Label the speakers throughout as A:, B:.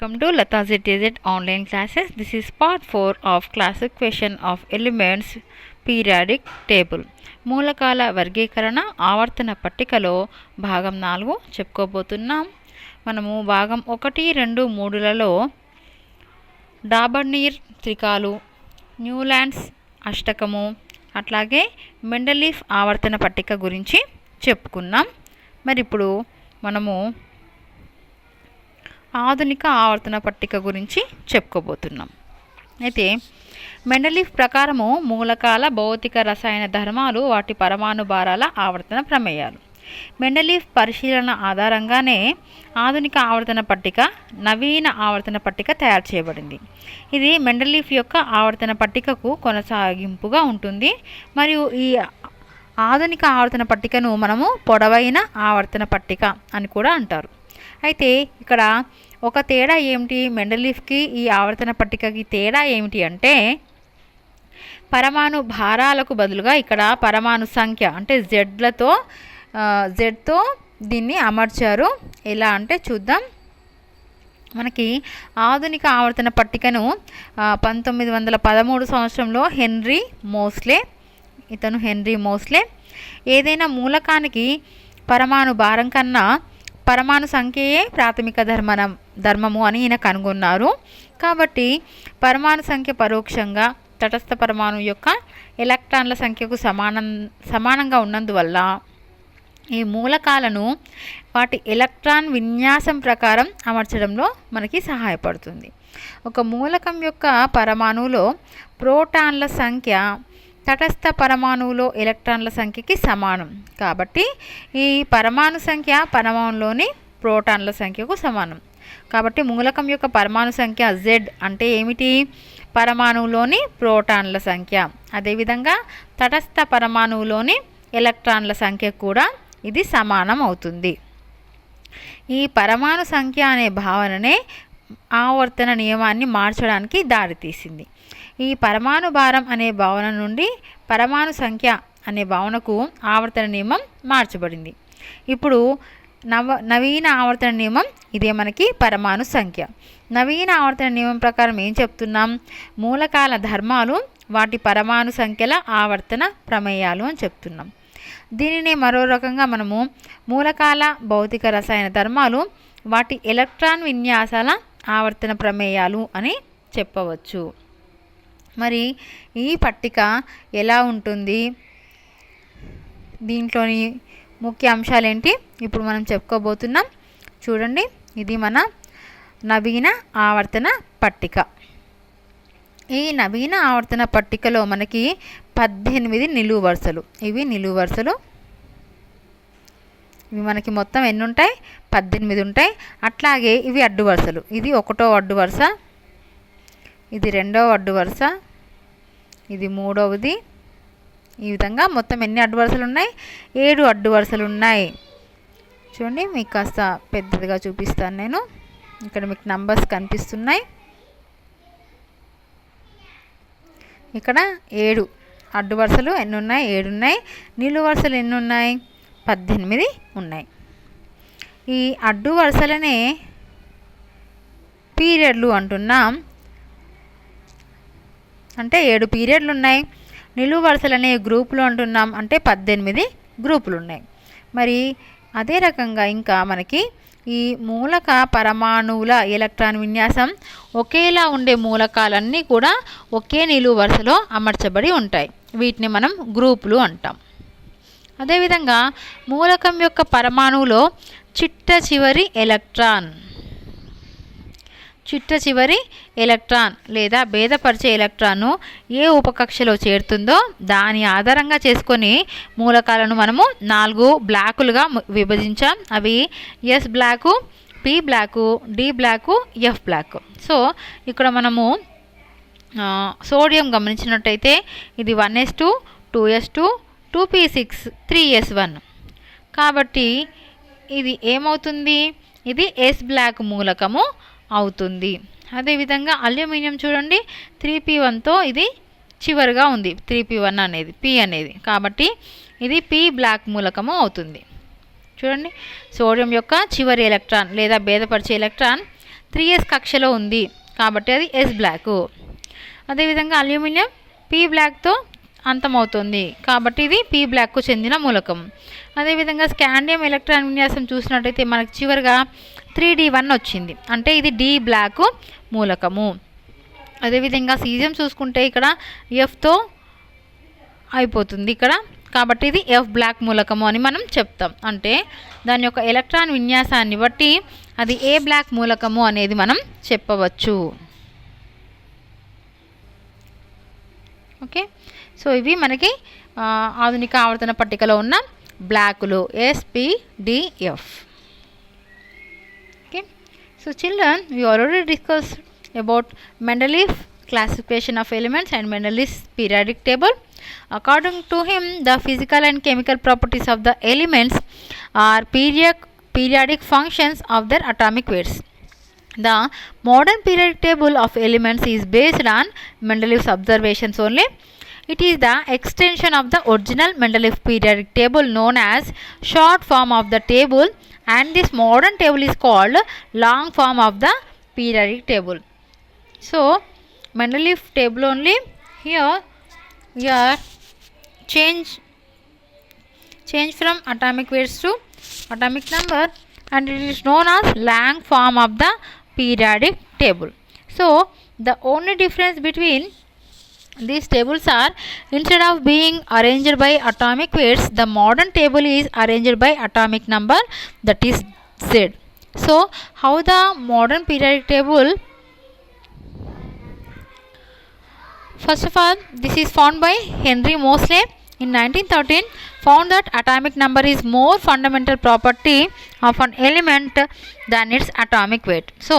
A: Welcome to Lata ZTZ online classes. This is part 4 of classification of elements periodic table. మూలకాల వర్గీకరణ ఆవర్తన పట్టికలో భాగం 4 చెప్పుకోబోతున్నాం. మనము భాగం 1, 2, 3లలో డాబర్నీర్ త్రికాలు, న్యూలాండ్స్ అష్టకము, అట్లాగే మెండలీఫ్ ఆవర్తన పట్టిక గురించి చెప్పుకున్నాం. మరి ఇప్పుడు మనము ఆధునిక ఆవర్తన పట్టిక గురించి చెప్పుకోబోతున్నాం. అయితే మెండలీఫ్ ప్రకారము మూలకాల భౌతిక రసాయన ధర్మాలు వాటి పరమాణు భారాల ఆవర్తన ప్రమేయాలు. మెండలీఫ్ పరిశీలన ఆధారంగానే ఆధునిక ఆవర్తన పట్టిక, నవీన ఆవర్తన పట్టిక తయారు చేయబడింది. ఇది మెండలీఫ్ యొక్క ఆవర్తన పట్టికకు కొనసాగింపుగా ఉంటుంది. మరియు ఈ ఆధునిక ఆవర్తన పట్టికను మనము పొడవైన ఆవర్తన పట్టిక అని కూడా అంటారు. అయితే ఇక్కడ ఒక తేడా ఏమిటి, మెండలీఫ్కి ఈ ఆవర్తన పట్టికకి తేడా ఏమిటి అంటే పరమాణు భారాలకు బదులుగా ఇక్కడ పరమాణు సంఖ్య అంటే జెడ్తో దీన్ని అమర్చారు. ఎలా అంటే చూద్దాం. మనకి ఆధునిక ఆవర్తన పట్టికను 1913 సంవత్సరంలో హెన్రీ మోస్లే ఏదైనా మూలకానికి పరమాణు భారం కన్నా పరమాణు సంఖ్యయే ప్రాథమిక ధర్మము అని ఈయన కనుగొన్నారు. కాబట్టి పరమాణు సంఖ్య పరోక్షంగా తటస్థ పరమాణు యొక్క ఎలక్ట్రాన్ల సంఖ్యకు సమానంగా ఉన్నందువల్ల ఈ మూలకాలను వాటి ఎలక్ట్రాన్ విన్యాసం ప్రకారం అమర్చడంలో మనకి సహాయపడుతుంది. ఒక మూలకం యొక్క పరమాణువులో ప్రోటాన్ల సంఖ్య తటస్థ పరమాణువులో ఎలక్ట్రాన్ల సంఖ్యకి సమానం. కాబట్టి ఈ పరమాణు సంఖ్య పరమాణులోని ప్రోటాన్ల సంఖ్యకు సమానం. కాబట్టి మూలకం యొక్క పరమాణు సంఖ్య Z అంటే ఏమిటి, పరమాణువులోని ప్రోటాన్ల సంఖ్య. అదేవిధంగా తటస్థ పరమాణువులోని ఎలక్ట్రాన్ల సంఖ్య కూడా ఇది సమానం అవుతుంది. ఈ పరమాణు సంఖ్య అనే భావననే ఆవర్తన నియమాన్ని మార్చడానికి దారితీసింది. ఈ పరమాణు భారం అనే భావన నుండి పరమాణు సంఖ్య అనే భావనకు ఆవర్తన నియమం మార్చబడింది. ఇప్పుడు నవీన ఆవర్తన నియమం ఇదే మనకి పరమాణు సంఖ్య. నవీన ఆవర్తన నియమం ప్రకారం ఏం చెప్తున్నాం, మూలకాల ధర్మాలు వాటి పరమాణు సంఖ్యల ఆవర్తన ప్రమేయాలు అని చెప్తున్నాం. దీనినే మరో రకంగా మనము మూలకాల భౌతిక రసాయన ధర్మాలు వాటి ఎలక్ట్రాన్ విన్యాసాల ఆవర్తన ప్రమేయాలు అని చెప్పవచ్చు. మరి ఈ పట్టిక ఎలా ఉంటుంది, దీంట్లోని ముఖ్య అంశాలు ఏంటి ఇప్పుడు మనం చెప్పుకోబోతున్నాం. చూడండి, ఇది మన నవీన ఆవర్తన పట్టిక. ఈ నవీన ఆవర్తన పట్టికలో మనకి 18 నిలువు వరుసలు. ఇవి నిలువు వరుసలు. ఇవి మనకి మొత్తం ఎన్ని ఉంటాయి, 18 ఉంటాయి. అట్లాగే ఇవి అడ్డు వరుసలు. ఇది 1వ అడ్డు వరుస, ఇది 2వ అడ్డు వరుస, ఇది 3వది. ఈ విధంగా మొత్తం ఎన్ని అడ్డు వరుసలు ఉన్నాయి, 7 అడ్డు వరుసలు ఉన్నాయి. చూడండి, మీకు కాస్త పెద్దదిగా చూపిస్తాను నేను. ఇక్కడ మీకు నంబర్స్ కనిపిస్తున్నాయి. ఇక్కడ 7 అడ్డు వరుసలు ఎన్ని ఉన్నాయి, 7 ఉన్నాయి. నిలువు వరుసలు ఎన్ని ఉన్నాయి, 18 ఉన్నాయి. ఈ అడ్డు వరుసలనే పీరియడ్లు అంటున్నాం. అంటే 7 పీరియడ్లు ఉన్నాయి. నిలువు వరుసలనే గ్రూపులు అంటున్నాం. అంటే 18 గ్రూపులు ఉన్నాయి. మరి అదే రకంగా ఇంకా మనకి ఈ మూలక పరమాణువుల ఎలక్ట్రాన్ విన్యాసం ఒకేలా ఉండే మూలకాలన్నీ కూడా ఒకే నిలువు వరుసలో అమర్చబడి ఉంటాయి. వీటిని మనం గ్రూపులు అంటాం. అదేవిధంగా మూలకం యొక్క పరమాణువులో చిట్ట చివరి ఎలక్ట్రాన్ లేదా భేదపరిచే ఎలక్ట్రాన్ను ఏ ఉపకక్షలో చేరుతుందో దాని ఆధారంగా చేసుకొని మూలకాలను మనము 4 బ్లాకులుగా విభజించాం. అవి S block, P block, D block, F block. So ఇక్కడ మనము సోడియం గమనించినట్టయితే ఇది 1s2, 2s2, 2p6, 3s1. కాబట్టి ఇది ఏమవుతుంది, ఇది S బ్లాక్ మూలకము అవుతుంది. అదేవిధంగా అల్యూమినియం చూడండి, 3p1తో ఇది చివరిగా ఉంది. 3p1 అనేది P అనేది, కాబట్టి ఇది P బ్లాక్ మూలకము అవుతుంది. చూడండి, సోడియం యొక్క చివరి ఎలక్ట్రాన్ లేదా భేదపరిచే ఎలక్ట్రాన్ 3s కక్షలో ఉంది కాబట్టి అది s బ్లాక్. అదేవిధంగా అల్యూమినియం p బ్లాక్తో అంతమవుతుంది కాబట్టి ఇది p బ్లాక్కు చెందిన మూలకం. అదేవిధంగా స్కాండియం ఎలక్ట్రాన్ విన్యాసం చూసినట్టయితే మనకు చివరిగా 3d1 వచ్చింది, అంటే ఇది d బ్లాక్ మూలకము. అదేవిధంగా సీజియం చూసుకుంటే ఇక్కడ ఎఫ్తో అయిపోతుంది ఇక్కడ, కాబట్టి ఇది ఎఫ్ బ్లాక్ మూలకము అని మనం చెప్తాం. అంటే దాని యొక్క ఎలక్ట్రాన్ విన్యాసాన్ని బట్టి అది ఏ బ్లాక్ మూలకము అనేది మనం చెప్పవచ్చు. ఓకే, సో ఇవి మనకి ఆధునిక ఆవర్తన పట్టికలో ఉన్న బ్లాకులు SPDF. Okay, so children we already discussed about Mendeleev classification of elements and Mendeleev's periodic table. According to him, the physical and chemical properties of the elements are periodic functions of their atomic weights. The modern periodic table of elements is based on Mendeleev's observations only. It is the extension of the original Mendeleev periodic table known as short form of the table, and this modern table is called long form of the periodic table. So Mendeleev table only, here we are change from atomic weights to atomic number, and it is known as long form of the periodic table. So the only difference between these tables are, instead of being arranged by atomic weights, the modern table is arranged by atomic number, that is Z. So how the modern periodic table? First of all, this is found by Henry Moseley in 1913, found that atomic number is more fundamental property of an element than its atomic weight. So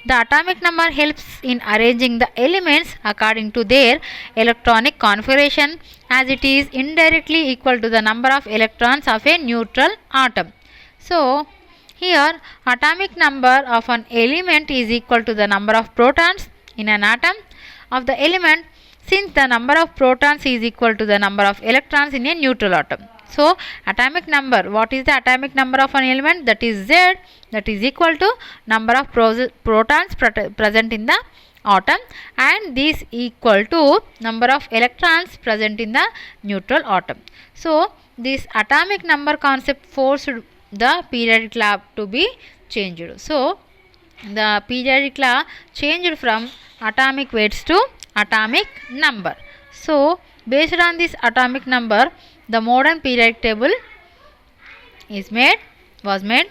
A: the atomic number helps in arranging the elements according to their electronic configuration, as it is indirectly equal to the number of electrons of a neutral atom. So here atomic number of an element is equal to the number of protons in an atom of the element, since the number of protons is equal to the number of electrons in a neutral atom. So atomic number, what is the atomic number of an element? That is Z, that is equal to number of protons present in the atom, and this equal to number of electrons present in the neutral atom. So this atomic number concept forced the periodic law to be changed. So the periodic law changed from atomic weights to atomic number. So based on this atomic number, the modern periodic table was made.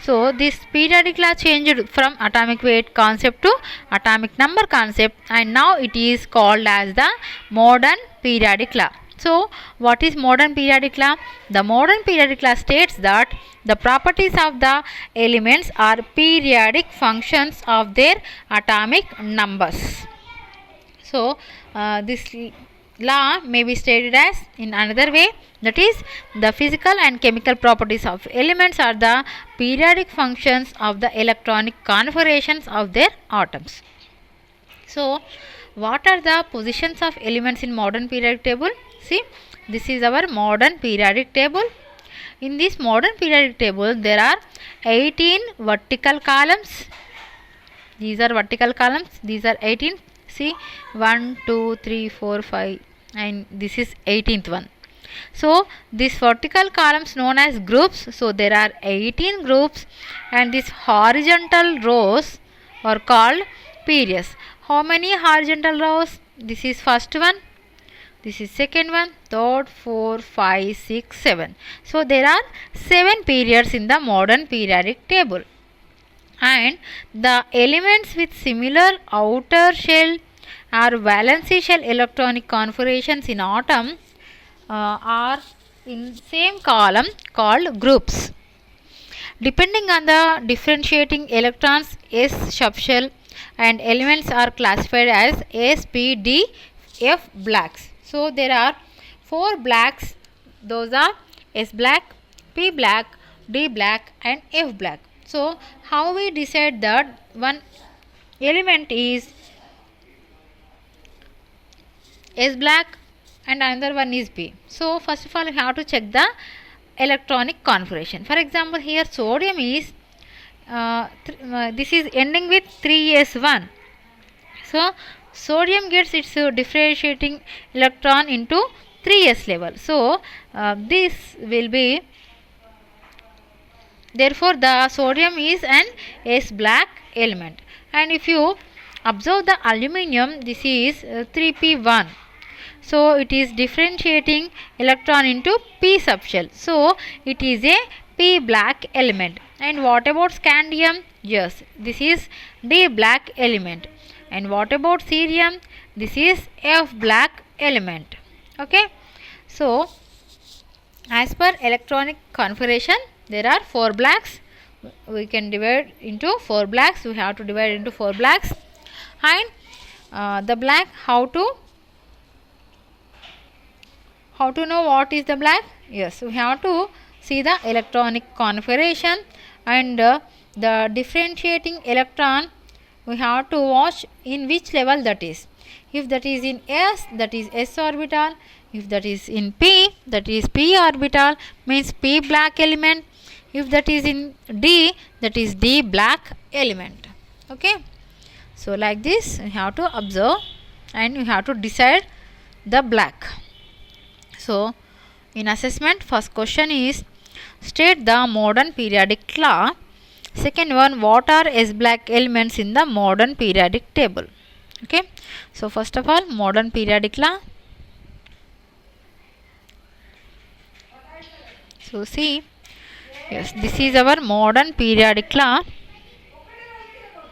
A: So this periodic law changed from atomic weight concept to atomic number concept, and now it is called as the modern periodic law. So what is modern periodic law? The modern periodic law states that the properties of the elements are periodic functions of their atomic numbers. So this law may be stated as in another way, that is, the physical and chemical properties of elements are the periodic functions of the electronic configurations of their atoms. So what are the positions of elements in modern periodic table? See, this is our modern periodic table. In this modern periodic table, there are 18 vertical columns. These are vertical columns. These are 18. See, 1, 2, 3, 4, 5, and this is 18th one. So these vertical columns known as groups. So there are 18 groups, and these horizontal rows are called periods. How many horizontal rows? This is first one, this is second one, third, 4, 5, 6, 7. So there are 7 periods in the modern periodic table, and the elements with similar outer shell or valency shell electronic configurations in atom are in same column called groups. Depending on the differentiating electrons, S subshell and elements are classified as S, P, D, F blacks. So there are 4 blacks. Those are S black, P black, D black, and F black. So how we decide that one element is S black and another one is P? So first of all, we have to check the electronic configuration. For example, here sodium is this is ending with 3s1. So sodium gets its differentiating electron into 3s level. So this will be, therefore the sodium is an S black element. And if you observe the aluminium, this is 3p1. So it is differentiating electron into p subshell. So it is a p black element. And what about scandium? Yes, this is d black element. And what about cerium? This is f black element. Okay. So as per electronic configuration, there are 4 blacks. We can divide into 4 blacks. We have to divide into 4 blacks. And the black, how to know what is the black? Yes, we have to see the electronic configuration and the differentiating electron. We have to watch in which level that is. If that is in S, that is S orbital. If that is in P, that is P orbital, means P black element. If that is in D, that is D black element. Okay. So like this, you have to observe and you have to decide the black. So in assessment, first question is state the modern periodic law. Second one, what are S black elements in the modern periodic table? Okay. So first of all, modern periodic law. So see, yes, this is our modern periodic law.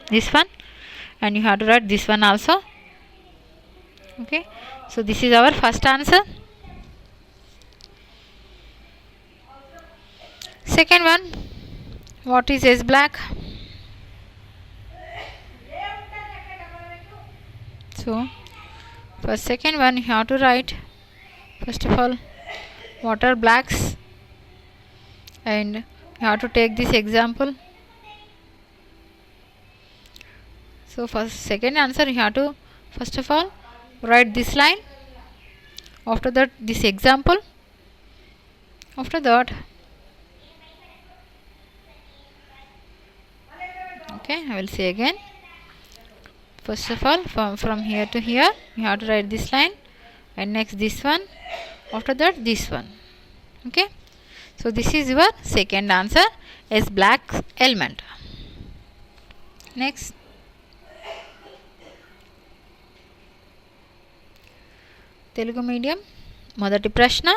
A: This one, and you have to write this one also. Okay. So this is our first answer. Second one, what is S black? So for second one, you have to write first of all what are blacks, and you have to take this example. So for second answer, you have to first of all write this line. After that, this example. After that, okay, I will say again. First of all, from here to here, you have to write this line, and next this one. After that, this one. Okay. So this is your second answer, S black element. Next. Telugu medium మొదటి ప్రశ్న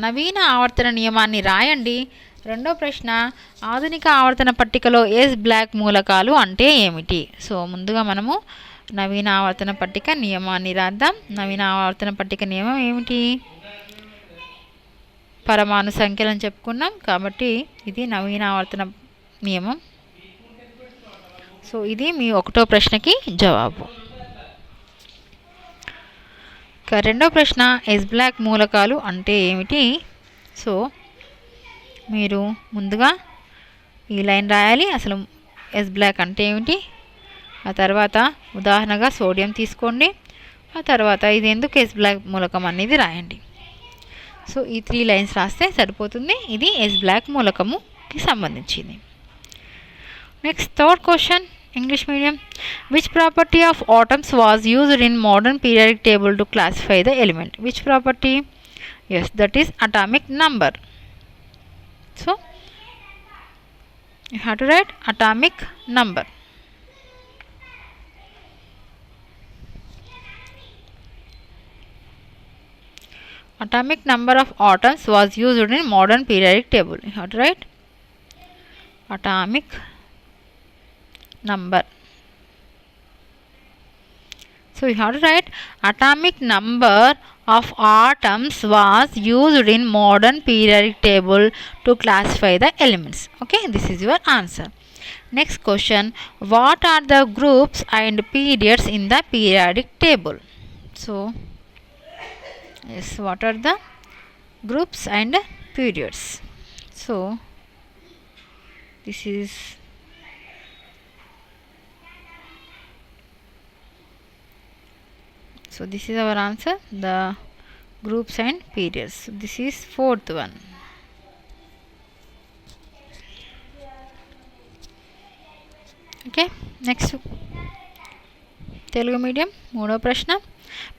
A: నవీన ఆవర్తన నియమాన్ని రాయండి. రెండో ప్రశ్న ఆధునిక ఆవర్తన పట్టికలో ఎస్ బ్లాక్ మూలకాలు అంటే ఏమిటి? సో ముందుగా మనము నవీన ఆవర్తన పట్టిక నియమాన్ని రాద్దాం. నవీన ఆవర్తన పట్టిక నియమం ఏమిటి? పరమాణు సంఖ్యలను చెప్పుకున్నాం కాబట్టి ఇది నవీన ఆవర్తన నియమం. సో ఇది మీ ఒకటో ప్రశ్నకి జవాబు. రెండో ప్రశ్న ఎస్ బ్లాక్ మూలకాలు అంటే ఏమిటి? సో మీరు ముందుగా ఈ లైన్ రాయాలి, అసలు ఎస్ బ్లాక్ అంటే ఏమిటి, ఆ తర్వాత ఉదాహరణగా సోడియం తీసుకోండి, ఆ తర్వాత ఇది ఎందుకు ఎస్ బ్లాక్ మూలకం అనేది రాయండి. సో ఈ 3 లైన్స్ రాస్తే సరిపోతుంది. ఇది ఎస్ బ్లాక్ మూలకముకి సంబంధించింది. Next third question, English medium. Which property of atoms was used in modern periodic table to classify the element? Which property? Yes, that is atomic number. So you have to write atomic number. Atomic number of atoms was used in modern periodic table. You have to write atomic number. So you have to write atomic number of atoms was used in modern periodic table to classify the elements. Okay, this is your answer. Next question, what are the groups and periods in the periodic table? So yes, what are the groups and periods? So this is So this is our answer, the groups and periods. So this is fourth one. Okay, next Telugu medium మూడో ప్రశ్న.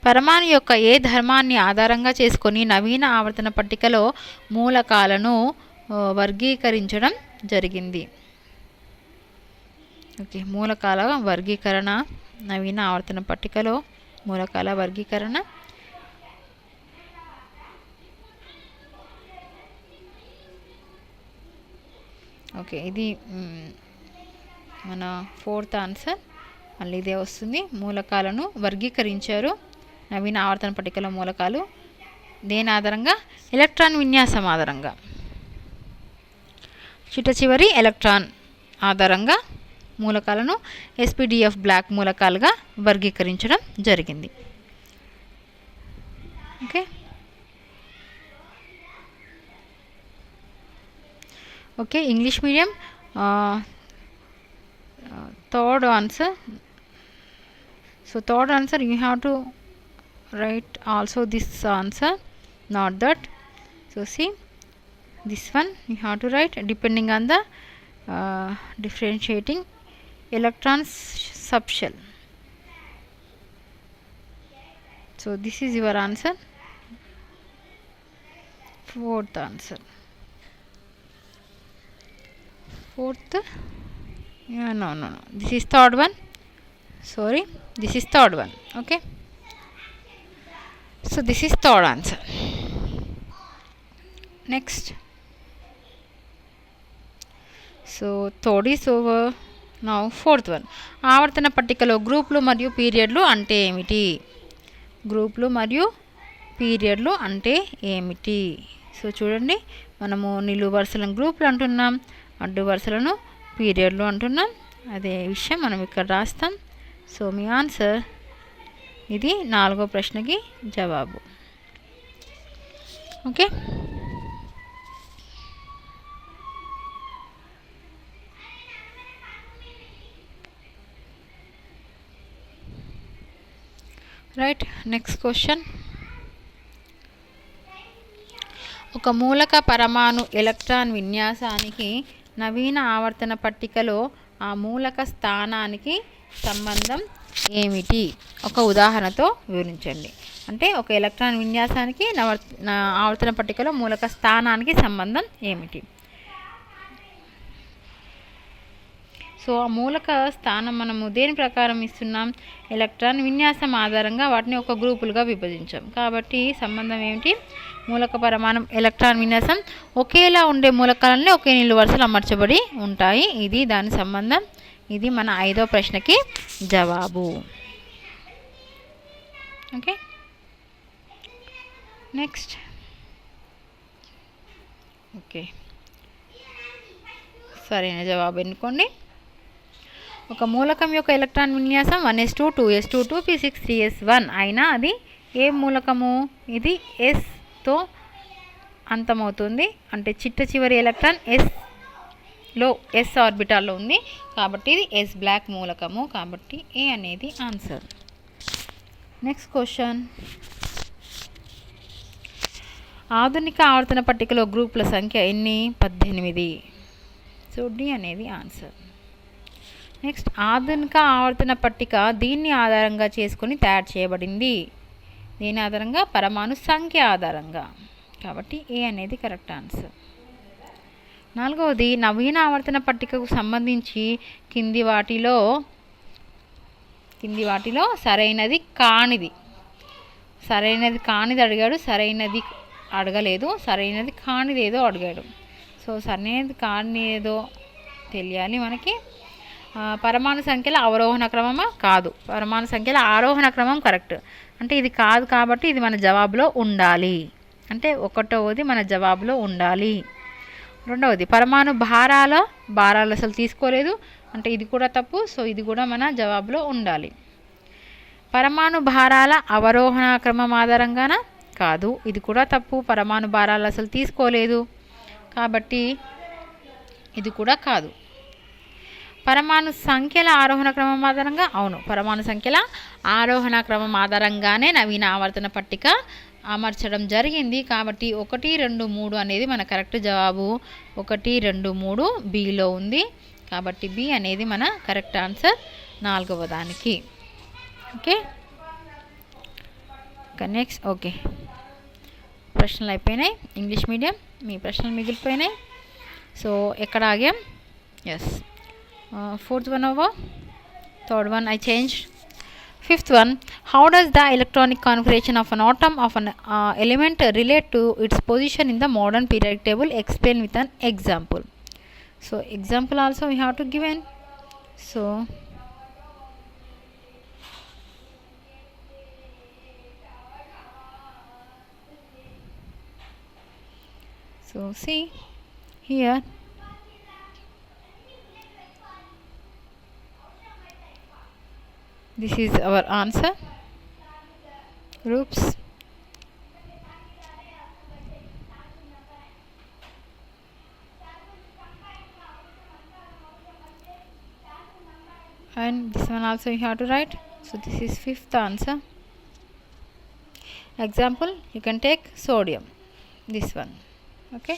A: పరమాణు యొక్క ఏ ధర్మాన్ని ఆధారంగా చేసుకొని నవీన ఆవర్తన పట్టికలో మూలకాలను వర్గీకరించడం జరిగింది? ఓకే, మూలకాల వర్గీకరణ, నవీన ఆవర్తన పట్టికలో మూలకాల వర్గీకరణ. ఓకే, ఇది మన ఫోర్త్ ఆన్సర్. మళ్ళీ ఇదే వస్తుంది. మూలకాలను వర్గీకరించారు నవీన ఆవర్తన పట్టికలో మూలకాలు దేని ఆధారంగా? ఎలక్ట్రాన్ విన్యాసం ఆధారంగా. చిట్ట చివరి ఎలక్ట్రాన్ ఆధారంగా మూలకాలను ఎస్పీడిఎఫ్ బ్లాక్ మూలకాలుగా వర్గీకరించడం జరిగింది. Okay, okay, English medium third answer. So third answer you have to write also this answer, not that. So see, this one you have to write depending on the differentiating electrons subshell. So this is your answer, fourth answer. Fourth, yeah, no, this is third one. Sorry, this is third one. Okay, so this is third answer. Next, so third is over. Now fourth one. ఆవర్తన పట్టికలో గ్రూపులు మరియు పీరియడ్లు అంటే ఏమిటి? గ్రూపులు మరియు పీరియడ్లు అంటే ఏమిటి? సో చూడండి, మనము నిలువు వరుసలను గ్రూపులు అంటున్నాం, అడ్డు వరుసలను పీరియడ్లు అంటున్నాం. అదే విషయం మనం ఇక్కడ రాస్తాం. సో మీ ఆన్సర్ ఇది 4వ ప్రశ్నకి జవాబు. Okay, right. Next question. ఒక మూలక పరమాణు ఎలక్ట్రాన్ విన్యాసానికి నవీన ఆవర్తన పట్టికలో ఆ మూలక స్థానానికి సంబంధం ఏమిటి? ఒక ఉదాహరణతో వివరించండి. అంటే ఒక ఎలక్ట్రాన్ విన్యాసానికి ఆవర్తన పట్టికలో మూలక స్థానానికి సంబంధం ఏమిటి? సో ఆ మూలక స్థానం మనము దేని ప్రకారం ఇస్తున్నాం? ఎలక్ట్రాన్ విన్యాసం ఆధారంగా వాటిని ఒక గ్రూపులుగా విభజించాం. కాబట్టి సంబంధం ఏమిటి? మూలక పరమాణు ఎలక్ట్రాన్ విన్యాసం ఒకేలా ఉండే మూలకాలన్నీ ఒకే నిలువు వరుసలు అమర్చబడి ఉంటాయి. ఇది దాని సంబంధం. ఇది మన 5వ ప్రశ్నకి జవాబు. Okay, next. ఓకే, సరైన జవాబు ఎన్నుకోండి. ఒక మూలకం యొక్క ఎలక్ట్రాన్ విన్యాసం 1s2 2s2 2p6 3s1 అయినా అది ఏ మూలకము? ఇది ఎస్తో అంతమవుతుంది. అంటే చిట్ట చివరి ఎలక్ట్రాన్ ఎస్ ఆర్బిటాల్లో ఉంది కాబట్టి ఇది ఎస్ బ్లాక్ మూలకము. కాబట్టి ఏ అనేది ఆన్సర్. Next question. ఆధునిక ఆవర్తన పట్టికలో గ్రూపుల సంఖ్య ఎన్ని? 18. సో డి అనేది ఆన్సర్. నెక్స్ట్, ఆధునిక ఆవర్తన పట్టిక దీన్ని ఆధారంగా చేసుకొని తయారు చేయబడింది. దీని ఆధారంగా? పరమాణు సంఖ్య ఆధారంగా. కాబట్టి ఏ అనేది కరెక్ట్ ఆన్సర్. 4వది, నవీన ఆవర్తన పట్టికకు సంబంధించి కింది వాటిలో సరైనది కానిది అడిగాడు. సరైనది అడగలేదు. సరైనది కానిది ఏదో అడిగాడు. సో సరైనది కానిది ఏదో తెలియాలి మనకి. పరమాణు సంఖ్యల అవరోహణ క్రమమా? కాదు. పరమాణు సంఖ్యల ఆరోహణ క్రమం కరెక్ట్. అంటే ఇది కాదు కాబట్టి ఇది మన జవాబులో ఉండాలి. అంటే 1వది మన జవాబులో ఉండాలి. 2వది, పరమాణు భారాలు అసలు తీసుకోలేదు. అంటే ఇది కూడా తప్పు. సో ఇది కూడా మన జవాబులో ఉండాలి. పరమాణు భారాల అవరోహణ క్రమం ఆధారంగానా? కాదు. ఇది కూడా తప్పు. పరమాణు భారాలు అసలు తీసుకోలేదు కాబట్టి ఇది కూడా కాదు. పరమాణు సంఖ్యల ఆరోహణ క్రమం ఆధారంగా? అవును. పరమాణు సంఖ్యల ఆరోహణ క్రమం ఆధారంగానే నవీన ఆవర్తన పట్టిక అమర్చడం జరిగింది. కాబట్టి 1 2 3 అనేది మన కరెక్ట్ జవాబు. 1 2 3 బిలో ఉంది. కాబట్టి బి అనేది మన కరెక్ట్ ఆన్సర్ 4వ దానికి. Okay, next. ఓకే, ప్రశ్నలు అయిపోయినాయి. ఇంగ్లీష్ మీడియం మీ ప్రశ్నలు మిగిలిపోయినాయి. సో ఎక్కడ ఆగాం? Yes, 4th one over, 3rd one I changed. 5th one, how does the electronic configuration of an atom of an element relate to its position in the modern periodic table? Explain with an example. So example also we have to give in. So see here, this is our answer groups. And this one also you have to write. So this is 5th answer. Example, you can take sodium, this one. Okay,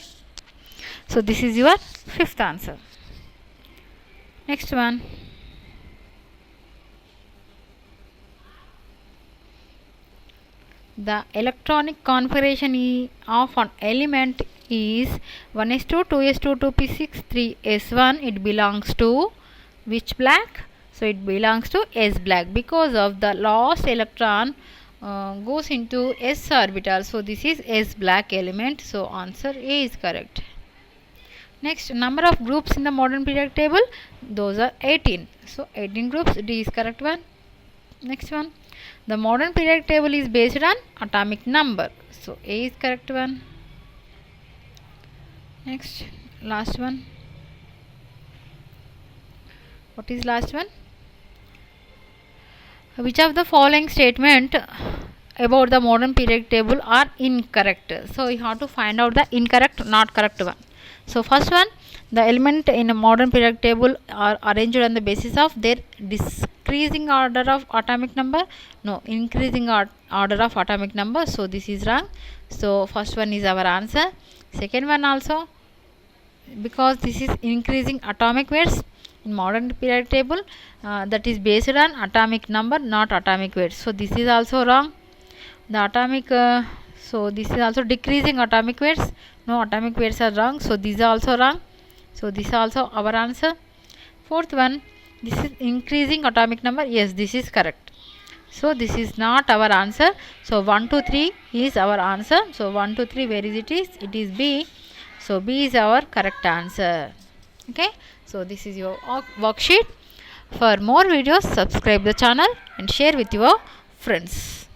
A: so this is your 5th answer. Next one, the electronic configuration of an element is 1s2, 2s2, 2p6, 3s1. It belongs to which black? So it belongs to s black, because of the last electron goes into s orbital. So this is s black element. So answer A is correct. Next, number of groups in the modern periodic table, those are 18. So 18 groups, D is correct one. Next one, the modern periodic table is based on atomic number. So A is correct one. Next, last one. What is last one? Which of the following statement about the modern periodic table are incorrect? So you have to find out the incorrect, not correct one. So first one, the element in a modern periodic table are arranged on the basis of their decreasing order of atomic number. No, increasing order of atomic number. So this is wrong. So first one is our answer. Second one also, because this is increasing atomic weights in modern periodic table, that is based on atomic number, not atomic weights. So this is also wrong. The atomic so this is also decreasing atomic weights. No, atomic weights are wrong. So these are also wrong. So this is also our answer. 4th one, this is increasing atomic number. Yes, this is correct. So this is not our answer. So 1, 2, 3 is our answer. So 1, 2, 3, where is it? It is B. So B is our correct answer. Okay, so this is your worksheet. For more videos, subscribe the channel and share with your friends.